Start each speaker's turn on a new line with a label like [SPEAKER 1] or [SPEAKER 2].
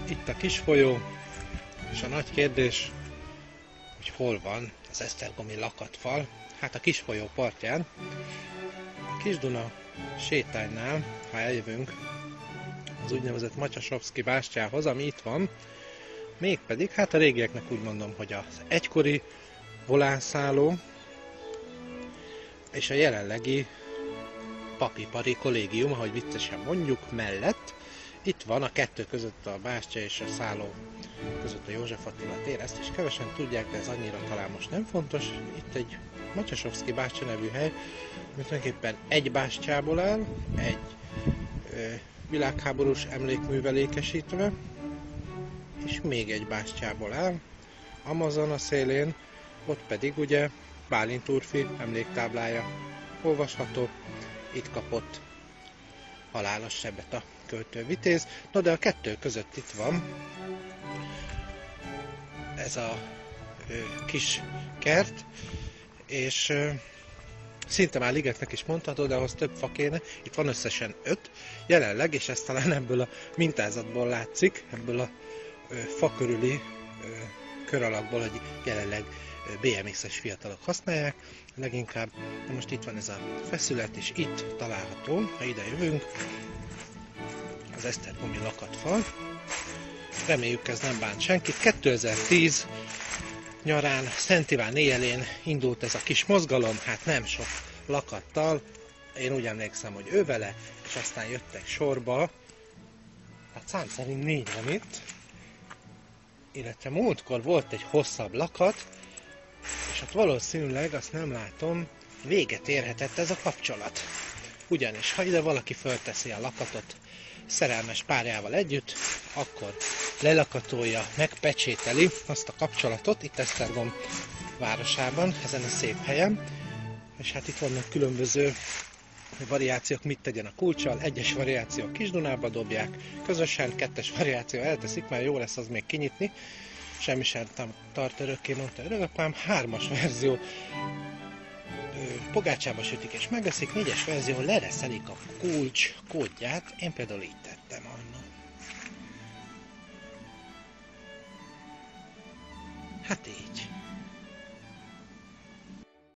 [SPEAKER 1] Itt a kis folyó, és a nagy kérdés, hogy hol van az esztergomi lakatfal. Hát a kis folyó partján, a Kis-Duna sétánynál, ha eljövünk az úgynevezett Matyasovszky bástyához, ami itt van, mégpedig, hát a régieknek úgy mondom, hogy az egykori volánszálló és a jelenlegi papipari kollégium, ahogy viccesen mondjuk, mellett. Itt van a kettő között, a bástya és a szálló között a József Attila tér. Ezt is kevesen tudják, de ez annyira talán most nem fontos. Itt egy Matyasovszky bástya nevű hely, ami tulajdonképpen egy bástyából áll, egy világháborús emlékművelékesítve, és még egy bástyából áll. Amazon a szélén, ott pedig ugye Bálint úrfi emléktáblája olvasható. Itt kapott halálos sebet a költő vitéz. No, de a kettő között itt van ez a kis kert, és szinte már ligetnek is mondható, de ahhoz több fa kéne. Itt van összesen 5 jelenleg, és ez talán ebből a mintázatból látszik, ebből a fa körüli kör alakból, hogy jelenleg BMX-es fiatalok használják leginkább. De most itt van ez a feszület, és itt található, ha ide jövünk, az esztergomi lakatfal. Reméljük, ez nem bánt senkit. 2010 nyarán, Szent Iván éjjelén indult ez a kis mozgalom, hát nem sok lakattal. Én úgy emlékszem, hogy ő vele, és aztán jöttek sorba, hát szám szerint 4 van itt, illetve múltkor volt egy hosszabb lakat, és hát valószínűleg, azt nem látom, véget érhetett ez a kapcsolat. Ugyanis, ha ide valaki fölteszi a lakatot szerelmes párjával együtt, akkor lelakatolja, megpecsételi azt a kapcsolatot itt Esztergom városában, ezen a szép helyen. És hát itt vannak különböző variációk, mit tegyen a kulccsal. Egyes variáció Kis-Dunába dobják közösen, 2-es variáció elteszik, mert jó lesz az még kinyitni. Semmi sem tart örökké, mondta örökapám. 3-as verzió pogácsába sütik és megeszik, 4-es verzió lereszelik a kulcs kódját. Én például így tettem annól. Hát így.